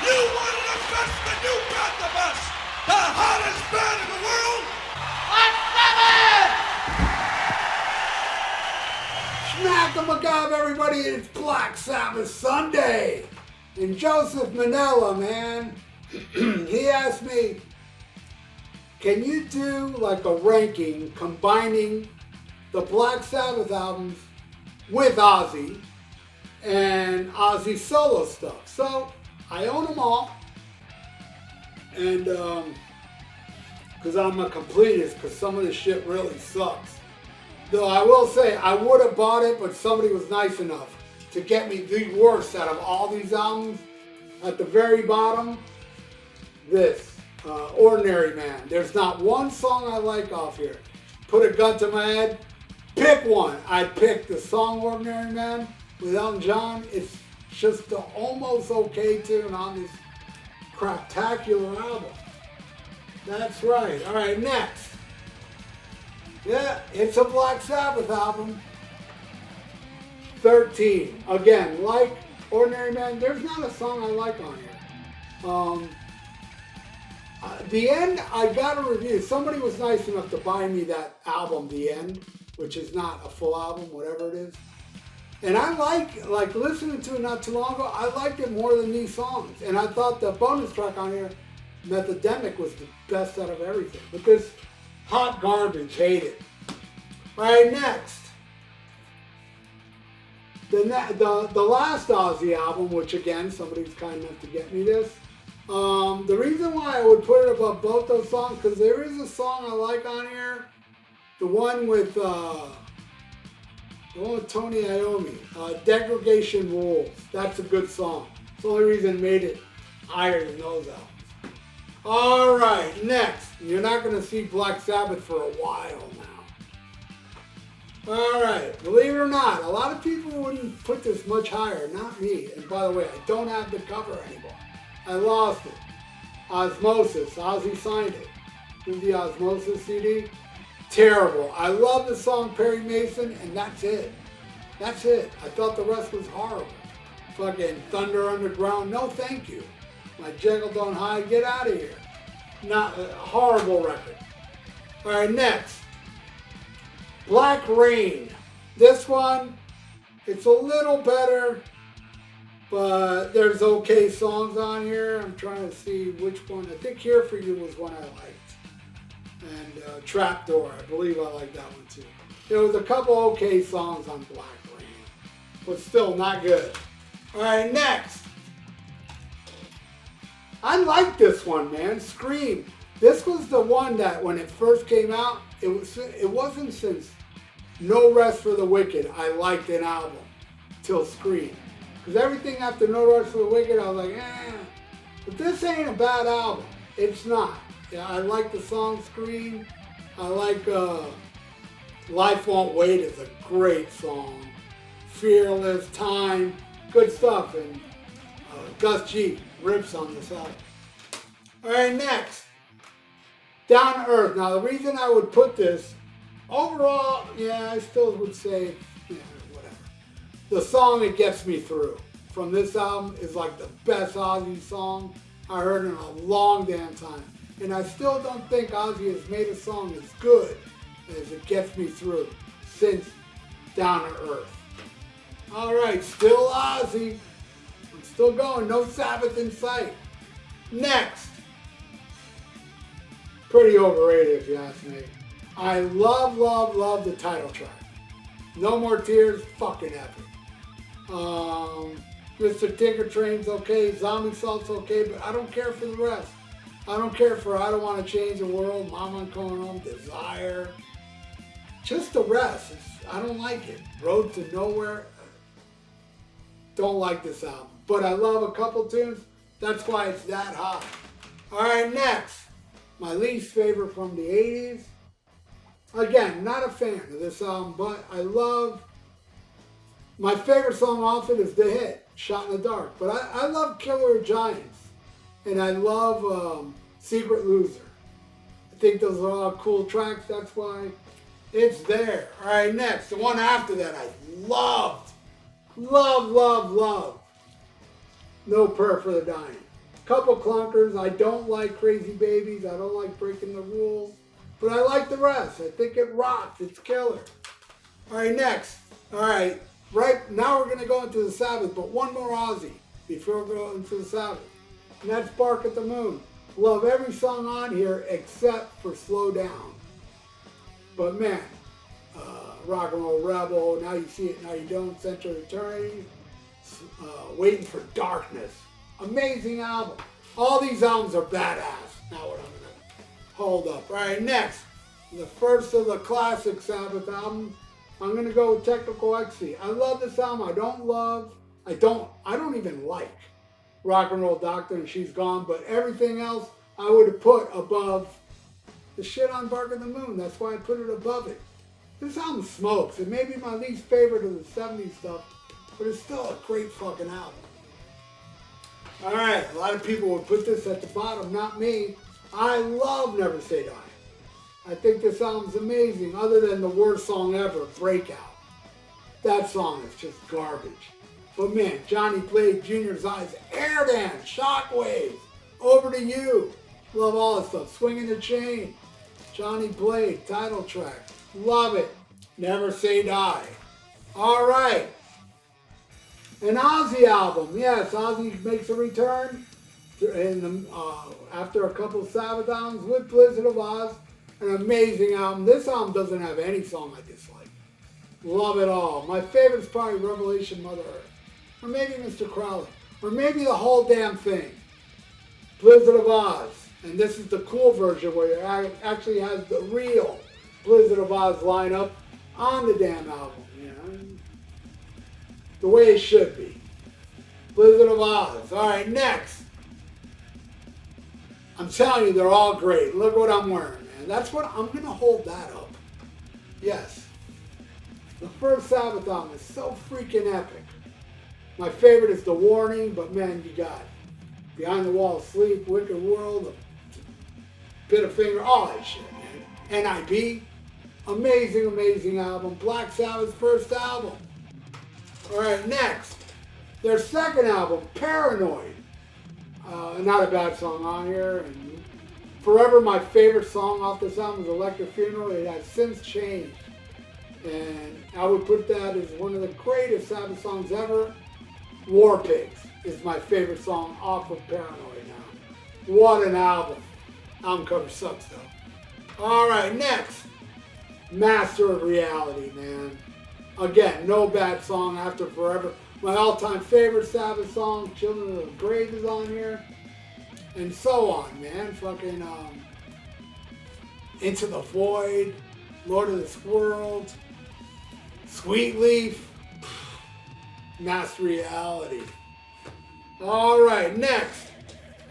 You wanted the best, then you got the best. The hottest band in the world. Smack 'em a gob, everybody, it's Black Sabbath Sunday. And Joseph Manella, man, he asked me, can you do like a ranking combining the Black Sabbath albums with Ozzy and Ozzy solo stuff? So I own them all. And because I'm a completist, because some of this shit really sucks. Though I will say, I would have bought it, but somebody was nice enough to get me the worst out of all these albums. At the very bottom, this, Ordinary Man. There's not one song I like off here. Put a gun to my head, pick one. I'd pick the song Ordinary Man with Elton John. It's just the almost okay tune on this craptacular album. That's right. All right, next. Yeah, it's a Black Sabbath album. 13. Again, like Ordinary Man, there's not a song I like on here. The End, I got a review. Somebody was nice enough to buy me that album, The End, which is not a full album, whatever it is. And I like listening to it not too long ago, I liked it more than these songs. And I thought the bonus track on here, Methodemic, was the best out of everything. But this hot garbage, hate it. All right, next. The last Ozzy album, which again, somebody's kind enough to get me this. The reason why I would put it above both those songs, because there is a song I like on here. The one with Tony Iommi, Degradation Rules. That's a good song. It's the only reason it made it higher than those albums. All right, next. You're not going to see Black Sabbath for a while now. All right, believe it or not, a lot of people wouldn't put this much higher, not me. And by the way, I don't have the cover anymore. I lost it. Osmosis, Ozzy signed it. Here's the Osmosis CD. Terrible. I love the song Perry Mason, and that's it. That's it. I thought the rest was horrible. Fucking Thunder Underground, no thank you. My Jekyll Don't Hide, get out of here. Not a horrible record. All right, next. Black Rain. This one, it's a little better, but there's okay songs on here. I'm trying to see which one. I think Here For You was one I liked. And Trapdoor, I believe I like that one too. There was a couple okay songs on Black Rain, but still not good. All right, next. I like this one, man. Scream. This was the one that when it first came out, it wasn't since No Rest for the Wicked I liked an album till Scream. Because everything after No Rest for the Wicked, I was like, eh. But this ain't a bad album. It's not. Yeah, I like the song Scream. I like Life Won't Wait is a great song. Fearless, Time, good stuff. And Gus G rips on this album. All right, next. Down to Earth. Now, the reason I would put this, overall, yeah, I still would say, yeah, whatever. The song It Gets Me Through from this album is like the best Ozzy song I heard in a long damn time. And I still don't think Ozzy has made a song as good as It Gets Me Through since Down to Earth. All right, still Ozzy. I'm still going. No Sabbath in sight. Next. Pretty overrated if you ask me. I love, love, love the title track. No More Tears, fucking epic. Mr. Tinker Train's okay, Zombie Salt's okay, but I don't care for the rest. I don't care for I Don't Want to Change the World, Mama I'm Coming Home, Desire. Just the rest. I don't like it. Road to Nowhere. Don't like this album. But I love a couple tunes. That's why it's that hot. All right, next. My least favorite from the 80s. Again, not a fan of this album, but I love... My favorite song off it is the hit, Shot in the Dark. But I love Killer of Giants. And I love Secret Loser. I think those are all cool tracks. That's why it's there. All right, next. The one after that I loved. Love, love, love. No Prayer for the Dying. Couple clunkers. I don't like Crazy Babies. I don't like Breaking the Rules. But I like the rest. I think it rocks. It's killer. All right, next. All right, right now we're going to go into the Sabbath, but one more Ozzy before we go into the Sabbath. And that's Bark at the Moon. Love every song on here except for Slow Down. But man, Rock and Roll Rebel, Now You See It, Now You Don't, Central Eternity, Waiting for Darkness. Amazing album. All these albums are badass. Now what I'm going to hold up. All right, next. The first of the classic Sabbath albums. I'm going to go with Technical Ecstasy. I love this album. I don't even like Rock and Roll Doctor and She's Gone, but everything else I would have put above the shit on Bark at the Moon. That's why I put it above it. This album smokes. It may be my least favorite of the 70s stuff, but it's still a great fucking album. All right, a lot of people would put this at the bottom, not me. I love Never Say Die. I think this album's amazing, other than the worst song ever, Breakout. That song is just garbage. But man, Johnny Blade Jr.'s Eyes, Air Dance, Shockwaves, Over to You. Love all this stuff. Swinging the Chain, Johnny Blade, title track. Love it. Never Say Die. All right. An Ozzy album. Yes, Ozzy makes a return after a couple of Sabbath albums with Blizzard of Oz. An amazing album. This album doesn't have any song I dislike. Love it all. My favorite is probably Revelation, Mother Earth. Or maybe Mr. Crowley. Or maybe the whole damn thing. Blizzard of Oz. And this is the cool version where it actually has the real Blizzard of Oz lineup on the damn album. You know? The way it should be. Blizzard of Oz. All right, next. I'm telling you, they're all great. Look what I'm wearing. And that's what I'm going to hold that up. Yes. The first Sabbath album is so freaking epic. My favorite is The Warning, but man, you got Behind the Wall of Sleep, Wicked World, Bit of Finger, all that shit, man. NIB, amazing, amazing album. Black Sabbath's first album. All right, next. Their second album, Paranoid. Not a bad song on here. And forever my favorite song off this album is Electric Funeral. It has since changed. And I would put that as one of the greatest Sabbath songs ever. War Pigs is my favorite song off of Paranoid now. What an album. Album cover sucks though. Alright, next. Master of Reality, man. Again, no bad song after Forever. My all-time favorite Sabbath song, Children of the Grave, is on here. And so on, man. Fucking Into the Void, Lord of this World, Sweet Leaf, Master Reality. All right, next.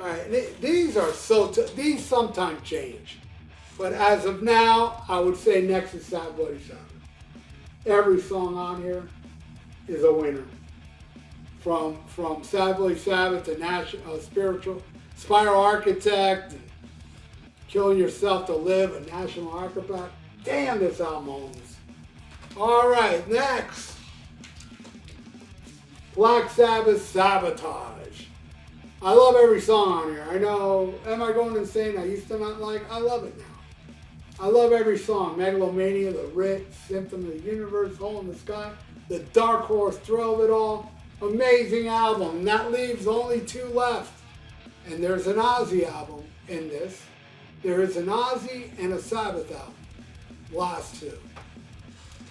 All right, these are these sometimes change, but as of now, I would say next is Sad Bloody Sabbath. Every song on here is a winner. From Sad Bloody Sabbath to Spiritual Spiral Architect, and Killing Yourself to Live, a National Architect. Damn, this album owns. All right, next. Black Sabbath, Sabotage. I love every song on here. I know, am I going insane? I used to not like, I love it now. I love every song. Megalomania, The Writ, Symptom of the Universe, Hole in the Sky, the Dark Horse Thrill of it all. Amazing album. And that leaves only two left. And there's an Ozzy album in this. There is an Ozzy and a Sabbath album. Last two.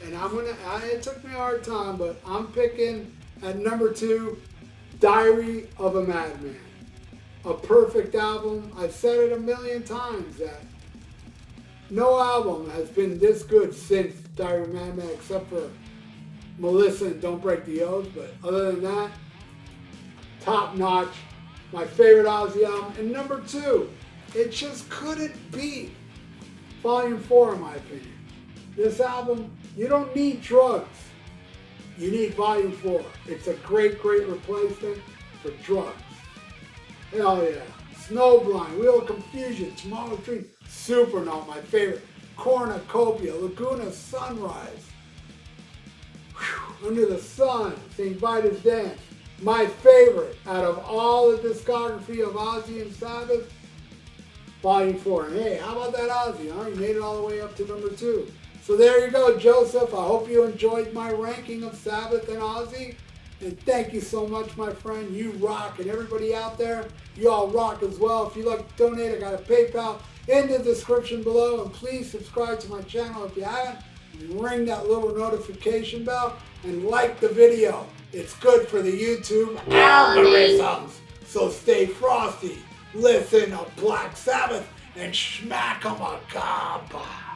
And it took me a hard time, but I'm picking at number 2, Diary of a Madman. A perfect album. I've said it a million times that no album has been this good since Diary of a Madman except for Melissa and Don't Break the Oath, but other than that, top notch. My favorite Ozzy album. And number 2, it just couldn't beat Volume 4 in my opinion. This album, you don't need drugs. You need Volume 4. It's a great, great replacement for drugs. Hell yeah. Snowblind, Wheel of Confusion, Tomorrow's Dream, Supernova, my favorite. Cornucopia, Laguna Sunrise. Whew. Under the Sun, St. Vitus Dance, my favorite out of all the discography of Ozzy and Sabbath, Volume 4. And hey, how about that Ozzy, huh? You made it all the way up to number 2. So there you go, Joseph. I hope you enjoyed my ranking of Sabbath and Ozzy. And thank you so much, my friend. You rock. And everybody out there, you all rock as well. If you'd like to donate, I got a PayPal in the description below. And please subscribe to my channel if you haven't. Ring that little notification bell and like the video. It's good for the YouTube algorithms. So stay frosty. Listen to Black Sabbath and smack 'em a gaba.